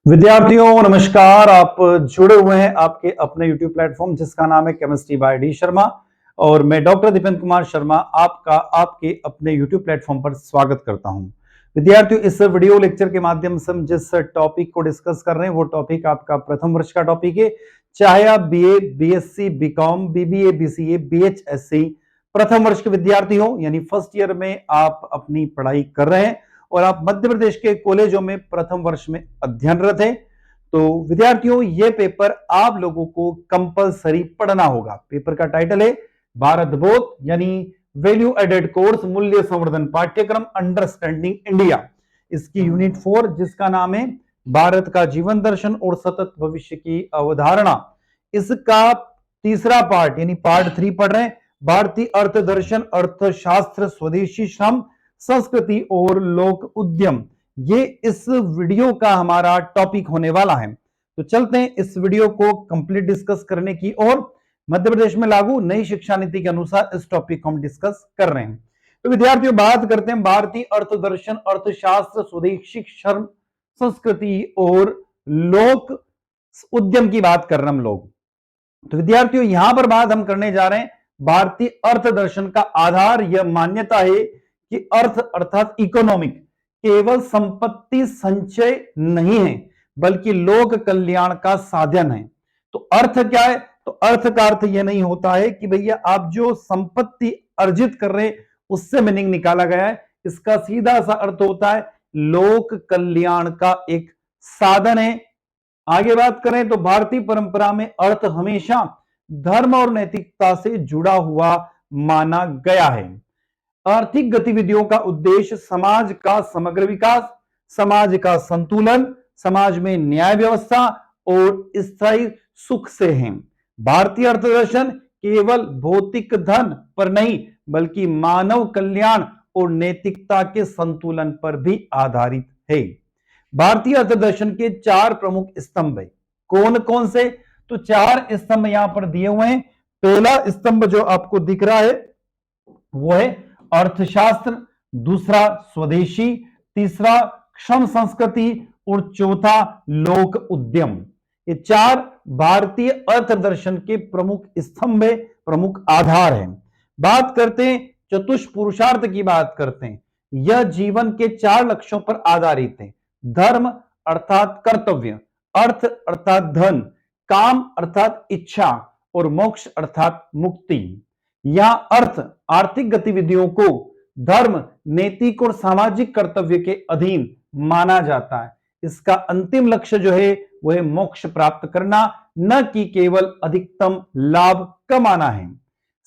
विद्यार्थियों नमस्कार। आप जुड़े हुए हैं आपके अपने YouTube प्लेटफॉर्म जिसका नाम है केमिस्ट्री बाय डी शर्मा और मैं डॉक्टर दीपेंद्र कुमार शर्मा आपका आपके अपने YouTube प्लेटफॉर्म पर स्वागत करता हूं। विद्यार्थियों, इस वीडियो लेक्चर के माध्यम से हम जिस टॉपिक को डिस्कस कर रहे हैं वो टॉपिक आपका प्रथम वर्ष का टॉपिक है। चाहे आप BA, BSc, BCom, BBA, BCA, बीएचएससी प्रथम वर्ष के विद्यार्थी हो, यानी फर्स्ट ईयर में आप अपनी पढ़ाई कर रहे हैं और आप मध्य प्रदेश के कॉलेजों में प्रथम वर्ष में अध्ययनरत हैं, तो विद्यार्थियों ये पेपर आप लोगों को कंपलसरी पढ़ना होगा। पेपर का टाइटल है भारत बोध यानी वैल्यू एडेड कोर्स मूल्य संवर्धन पाठ्यक्रम अंडरस्टैंडिंग इंडिया। इसकी यूनिट 4 जिसका नाम है भारत का जीवन दर्शन और सतत भविष्य की अवधारणा, इसका तीसरा पार्ट यानी पार्ट 3 पढ़ रहे हैं। भारतीय अर्थदर्शन, अर्थशास्त्र, स्वदेशी श्रम, संस्कृति और लोक उद्यम, ये इस वीडियो का हमारा टॉपिक होने वाला है। तो चलते हैं इस वीडियो को कंप्लीट डिस्कस करने की और मध्य प्रदेश में लागू नई शिक्षा नीति के अनुसार इस टॉपिक को हम डिस्कस कर रहे हैं। तो विद्यार्थियों बात करते हैं भारतीय अर्थदर्शन, अर्थशास्त्र, स्वदेशी श्रम, संस्कृति और लोक उद्यम की बात कर रहे हैं हम लोग। तो विद्यार्थियों यहां पर बात हम करने जा रहे हैं भारतीय अर्थदर्शन का आधार यह मान्यता है कि अर्थ अर्थात इकोनॉमिक केवल संपत्ति संचय नहीं है बल्कि लोक कल्याण का साधन है। तो अर्थ क्या है? तो अर्थ का अर्थ यह नहीं होता है कि भैया आप जो संपत्ति अर्जित कर रहे हैं उससे मीनिंग निकाला गया है। इसका सीधा सा अर्थ होता है लोक कल्याण का एक साधन है। आगे बात करें तो भारतीय परंपरा में अर्थ हमेशा धर्म और नैतिकता से जुड़ा हुआ माना गया है। आर्थिक गतिविधियों का उद्देश्य समाज का समग्र विकास, समाज का संतुलन, समाज में न्याय व्यवस्था और स्थायी सुख से है। भारतीय अर्थदर्शन केवल भौतिक धन पर नहीं बल्कि मानव कल्याण और नैतिकता के संतुलन पर भी आधारित है। भारतीय अर्थदर्शन के 4 प्रमुख स्तंभ है। कौन कौन से? तो 4 स्तंभ यहां पर दिए हुए हैं। पहला स्तंभ जो आपको दिख रहा है वो है अर्थशास्त्र, दूसरा स्वदेशी, तीसरा श्रम संस्कृति और चौथा लोक उद्यम। ये 4 भारतीय अर्थदर्शन के प्रमुख स्तंभ है, प्रमुख आधार है। बात करते हैं चतुष्पुरुषार्थ की बात करते हैं। यह जीवन के 4 लक्ष्यों पर आधारित है। धर्म अर्थात कर्तव्य, अर्थ अर्थात धन, काम अर्थात इच्छा और मोक्ष अर्थात मुक्ति। यहां अर्थ आर्थिक गतिविधियों को धर्म, नैतिक और सामाजिक कर्तव्य के अधीन माना जाता है। इसका अंतिम लक्ष्य जो है वह है मोक्ष प्राप्त करना, न कि केवल अधिकतम लाभ कमाना है।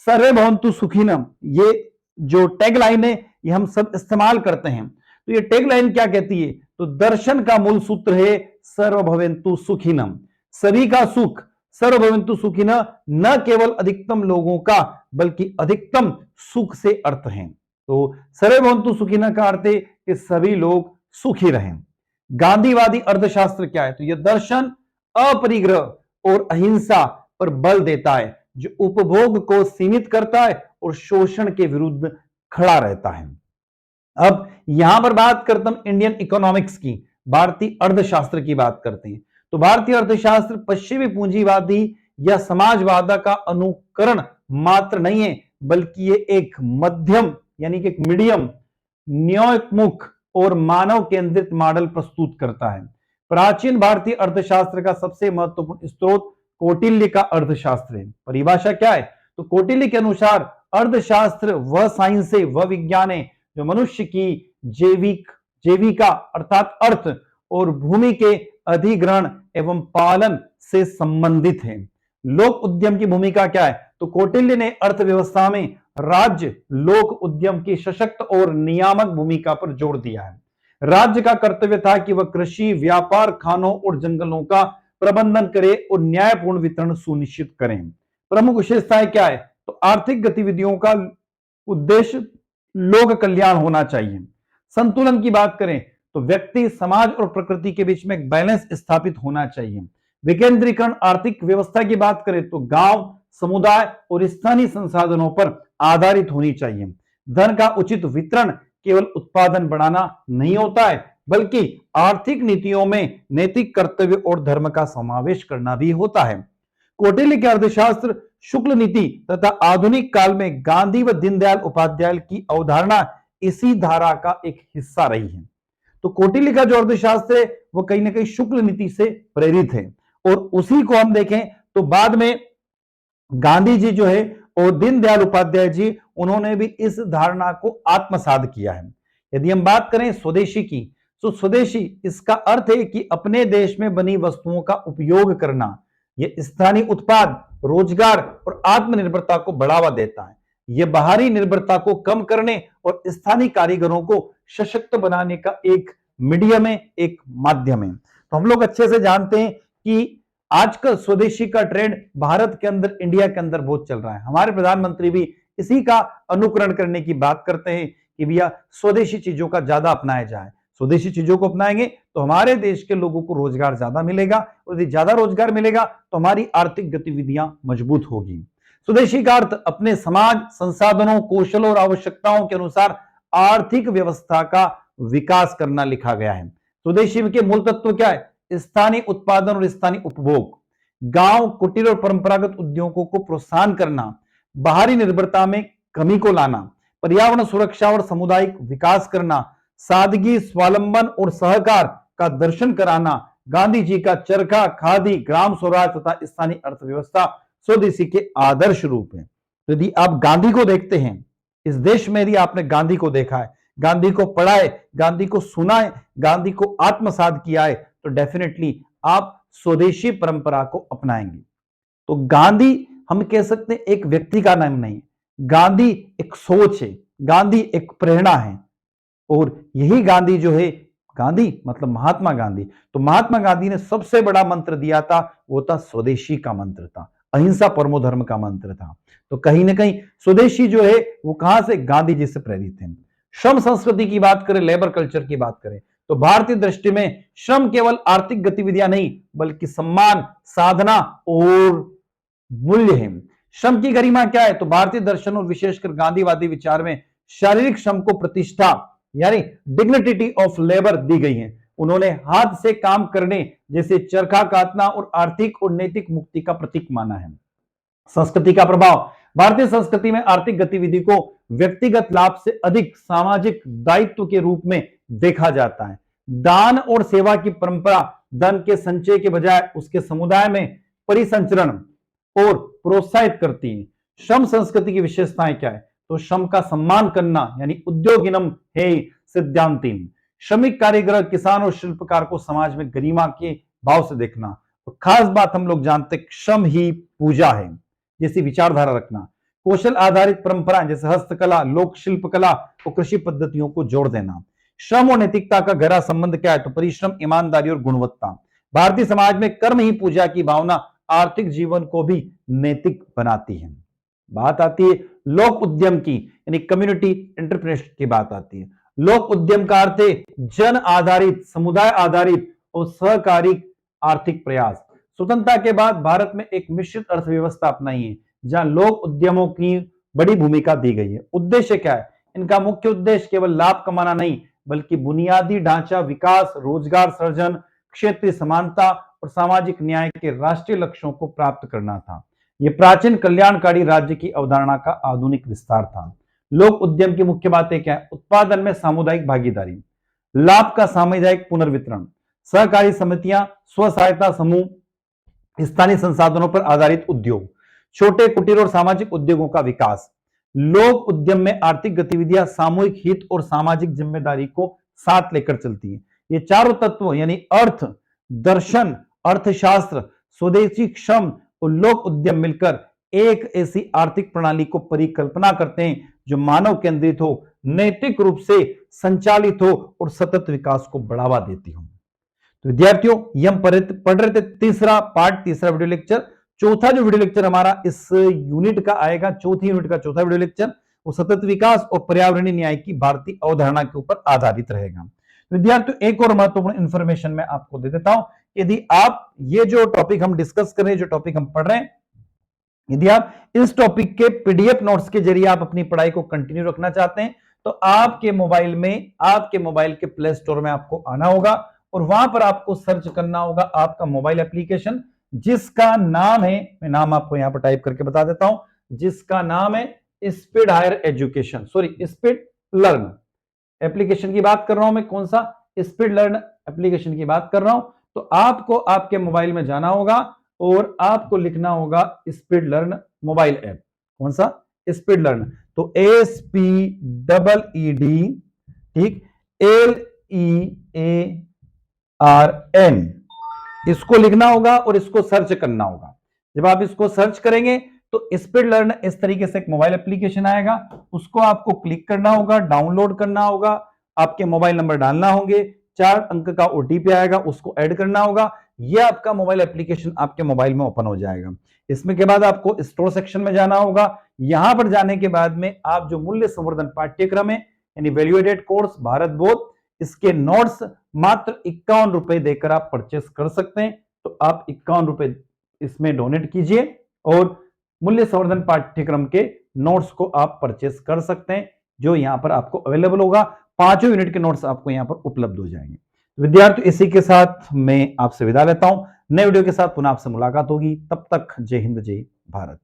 सर्वे भवन्तु सुखिनम, ये जो टैगलाइन है ये हम सब इस्तेमाल करते हैं। तो ये टैगलाइन क्या कहती है? तो दर्शन का मूल सूत्र है सर्वभवन्तु सुखिनम, सभी का सुख, सर्वभवन्तु सुखिनः, न केवल अधिकतम लोगों का बल्कि अधिकतम सुख से अर्थ है। तो सर्वभवन्तु सुखिनः का अर्थ है कि सभी लोग सुखी रहें। गांधीवादी अर्थशास्त्र क्या है? तो यह दर्शन अपरिग्रह और अहिंसा पर बल देता है, जो उपभोग को सीमित करता है और शोषण के विरुद्ध खड़ा रहता है। अब यहां पर बात करता हूं इंडियन इकोनॉमिक्स की, भारतीय अर्थशास्त्र की बात करते हैं। तो भारतीय अर्थशास्त्र पश्चिमी पूंजीवादी या समाजवाद का अनुकरण मात्र नहीं है बल्कि ये एक मध्यम यानी कि एक मीडियम, न्यायोन्मुख और मानव केंद्रित मॉडल प्रस्तुत करता है। प्राचीन भारतीय अर्थशास्त्र का सबसे महत्वपूर्ण स्रोत कौटिल्य का अर्थशास्त्र है। परिभाषा क्या है? तो कौटिल्य के अनुसार अर्थशास्त्र वह साइंस है, वह विज्ञान है जो मनुष्य की जैविका अर्थात अर्थ और भूमि के अधिग्रहण एवं पालन से संबंधित है। लोक उद्यम की भूमिका क्या है? तो कौटिल्य ने अर्थव्यवस्था में राज्य लोक उद्यम की सशक्त और नियामक भूमिका पर जोर दिया है। राज्य का कर्तव्य था कि वह कृषि, व्यापार, खानों और जंगलों का प्रबंधन करे और न्यायपूर्ण वितरण सुनिश्चित करें। प्रमुख विशेषताएं क्या है? तो आर्थिक गतिविधियों का उद्देश्य लोक कल्याण होना चाहिए। संतुलन की बात करें तो व्यक्ति, समाज और प्रकृति के बीच में एक बैलेंस स्थापित होना चाहिए। विकेंद्रीकरण आर्थिक व्यवस्था की बात करें तो गांव, समुदाय और स्थानीय संसाधनों पर आधारित होनी चाहिए। धन का उचित वितरण केवल उत्पादन बढ़ाना नहीं होता है बल्कि आर्थिक नीतियों में नैतिक कर्तव्य और धर्म का समावेश करना भी होता है। कौटिल्य के अर्थशास्त्र, शुक्ल नीति तथा आधुनिक काल में गांधी व दीनदयाल उपाध्याय की अवधारणा इसी धारा का एक हिस्सा रही है। तो कौटिल्य का जो अर्थशास्त्र है वो कहीं ना कहीं शुक्ल नीति से प्रेरित है, और उसी को हम देखें तो बाद में गांधी जी जो है और दीनदयाल उपाध्याय जी, उन्होंने भी इस धारणा को आत्मसात किया है। यदि हम बात करें स्वदेशी की, तो स्वदेशी इसका अर्थ है कि अपने देश में बनी वस्तुओं का उपयोग करना। यह स्थानीय उत्पाद, रोजगार और आत्मनिर्भरता को बढ़ावा देता है। यह बाहरी निर्भरता को कम करने और स्थानीय कारीगरों को सशक्त बनाने का एक मीडियम है, एक माध्यम है। तो हम लोग अच्छे से जानते हैं कि आजकल स्वदेशी का ट्रेंड भारत के अंदर, इंडिया के अंदर बहुत चल रहा है। हमारे प्रधानमंत्री भी इसी का अनुकरण करने की बात करते हैं कि भैया स्वदेशी चीजों का ज्यादा अपनाया जाए। स्वदेशी चीजों को अपनाएंगे तो हमारे देश के लोगों को रोजगार ज्यादा मिलेगा, और यदि ज्यादा रोजगार मिलेगा तो हमारी आर्थिक गतिविधियां मजबूत होगी। स्वदेशी का अर्थ अपने समाज, संसाधनों, कौशल और आवश्यकताओं के अनुसार आर्थिक व्यवस्था का विकास करना लिखा गया है। स्वदेशी के मूल तत्व क्या है? स्थानीय उत्पादन और स्थानीय उपभोग, गांव, कुटीर और परंपरागत उद्योगों को प्रोत्साहन करना, बाहरी निर्भरता में कमी को लाना, पर्यावरण सुरक्षा और सामुदायिक विकास करना, सादगी, स्वावलंबन और सहकार का दर्शन कराना। गांधी जी का चरखा, खादी, ग्राम स्वराज तथा स्थानीय अर्थव्यवस्था स्वदेशी के आदर्श रूप है। तो यदि आप गांधी को देखते हैं, इस देश में यदि आपने गांधी को देखा है, गांधी को पढ़ा है, गांधी को सुना है, गांधी को आत्मसात किया है, तो डेफिनेटली आप स्वदेशी परंपरा को अपनाएंगे। तो गांधी हम कह सकते हैं एक व्यक्ति का नाम नहीं, गांधी एक सोच है, गांधी एक प्रेरणा है। और यही गांधी जो है, गांधी मतलब महात्मा गांधी, तो महात्मा गांधी ने सबसे बड़ा मंत्र दिया था, वो था स्वदेशी का मंत्र था, अहिंसा परमो धर्म का मंत्र था। तो कहीं ना कहीं स्वदेशी जो है वो कहां से? गांधी जी से प्रेरित है। श्रम संस्कृति की बात करें, लेबर कल्चर की बात करें, तो भारतीय दृष्टि में श्रम केवल आर्थिक गतिविधियां नहीं बल्कि सम्मान, साधना और मूल्य है। श्रम की गरिमा क्या है? तो भारतीय दर्शन और विशेषकर गांधीवादी विचार में शारीरिक श्रम को प्रतिष्ठा यानी डिग्निटी ऑफ लेबर दी गई है। उन्होंने हाथ से काम करने जैसे चरखा काटना और आर्थिक और नैतिक मुक्ति का प्रतीक माना है। संस्कृति का प्रभाव, भारतीय संस्कृति में आर्थिक गतिविधि को व्यक्तिगत लाभ से अधिक सामाजिक दायित्व के रूप में देखा जाता है। दान और सेवा की परंपरा धन के संचय के बजाय उसके समुदाय में परिसंचरण और प्रोत्साहित करती है। श्रम संस्कृति की विशेषताएं क्या है? तो श्रम का सम्मान करना यानी उद्योगिनम है सिद्धांतिन, श्रमिक, कारीगर, किसान और शिल्पकार को समाज में गरिमा के भाव से देखना। और खास बात हम लोग जानते हैं, श्रम ही पूजा है जैसी विचारधारा रखना। कौशल आधारित परंपराएं जैसे हस्तकला, लोक शिल्पकला और कृषि पद्धतियों को जोड़ देना। श्रम और नैतिकता का गहरा संबंध क्या है? तो परिश्रम, ईमानदारी और गुणवत्ता। भारतीय समाज में कर्म ही पूजा की भावना आर्थिक जीवन को भी नैतिक बनाती है। बात आती है लोक उद्यम की, यानी कम्युनिटी एंटरप्रेन्योरशिप की बात आती है। लोक उद्यम का अर्थ है जन आधारित, समुदाय आधारित और सहकारी आर्थिक प्रयास। स्वतंत्रता के बाद भारत में एक मिश्रित अर्थव्यवस्था अपनाई है जहां लोक उद्यमों की बड़ी भूमिका दी गई है। उद्देश्य क्या है? इनका मुख्य उद्देश्य केवल लाभ कमाना नहीं बल्कि बुनियादी ढांचा विकास, रोजगार सृजन, क्षेत्रीय समानता और सामाजिक न्याय के राष्ट्रीय लक्ष्यों को प्राप्त करना था। यह प्राचीन कल्याणकारी राज्य की अवधारणा का आधुनिक विस्तार था। लोक उद्यम की मुख्य बातें क्या है? उत्पादन में सामुदायिक भागीदारी, लाभ का सामुदायिक पुनर्वितरण, सहकारी समितियां, स्व सहायता समूह, स्थानीय संसाधनों पर आधारित उद्योग, छोटे कुटीर और सामाजिक उद्योगों का विकास। लोक उद्यम में आर्थिक गतिविधियां सामूहिक हित और सामाजिक जिम्मेदारी को साथ लेकर चलती है। ये चारों तत्व यानी अर्थ, दर्शन, अर्थशास्त्र, स्वदेशी श्रम और लोक उद्यम मिलकर एक ऐसी आर्थिक प्रणाली को परिकल्पना करते हैं जो मानव केंद्रित हो, नैतिक रूप से संचालित हो और सतत विकास को बढ़ावा देती हो। तो विद्यार्थियों, ये हम पढ़ रहे थे तीसरा पार्ट, तीसरा वीडियो लेक्चर। चौथा जो वीडियो लेक्चर हमारा इस यूनिट का आएगा, चौथी यूनिट का चौथा वीडियो लेक्चर, वो सतत विकास और पर्यावरणीय न्याय की भारतीय अवधारणा के ऊपर आधारित रहेगा। विद्यार्थियों, एक और महत्वपूर्ण इंफॉर्मेशन मैं आपको दे देता हूं। यदि आप ये जो टॉपिक हम डिस्कस कर रहे हैं, जो टॉपिक हम पढ़ रहे हैं, यदि आप इस टॉपिक के पीडीएफ नोट्स के जरिए आप अपनी पढ़ाई को कंटिन्यू रखना चाहते हैं तो आपके मोबाइल के प्ले स्टोर में आपको आना होगा और वहां पर आपको सर्च करना होगा आपका मोबाइल एप्लीकेशन, जिसका नाम है, मैं नाम आपको यहां पर टाइप करके बता देता हूं, जिसका नाम है Speed Higher Education, sorry Speed Learn application की बात कर रहा हूं मैं। कौन सा? स्पीड लर्न एप्लीकेशन की बात कर रहा हूं। तो आपको आपके मोबाइल में जाना होगा और आपको लिखना होगा स्पीड लर्न मोबाइल ऐप। कौन सा? Speed learn. तो SPEED, ठीक, LEARN, इसको लिखना होगा और इसको सर्च करना होगा। जब आप इसको सर्च करेंगे तो स्पीड लर्न इस तरीके से एक मोबाइल एप्लीकेशन आएगा, उसको आपको क्लिक करना होगा, डाउनलोड करना होगा, आपके मोबाइल नंबर डालना होंगे, 4 अंक का OTP आएगा, उसको ऐड करना होगा। यह आपका मोबाइल एप्लीकेशन आपके मोबाइल में ओपन हो जाएगा। इसमें के बाद आपको स्टोर सेक्शन में जाना होगा। यहां पर जाने के बाद में आप जो मूल्य संवर्धन पाठ्यक्रम है यानी वैल्यू एडेड कोर्स भारत बोध, इसके नोट्स मात्र 51 रुपए देकर आप परचेस कर सकते हैं। तो आप 51 रुपए इसमें डोनेट कीजिए और मूल्य संवर्धन पाठ्यक्रम के नोट्स को आप परचेस कर सकते हैं, जो यहां पर आपको अवेलेबल होगा। 5 यूनिट के नोट्स आपको यहां पर उपलब्ध हो जाएंगे। विद्यार्थी, इसी के साथ मैं आपसे विदा लेता हूं। नए वीडियो के साथ पुनः आपसे मुलाकात होगी। तब तक जय हिंद, जय भारत।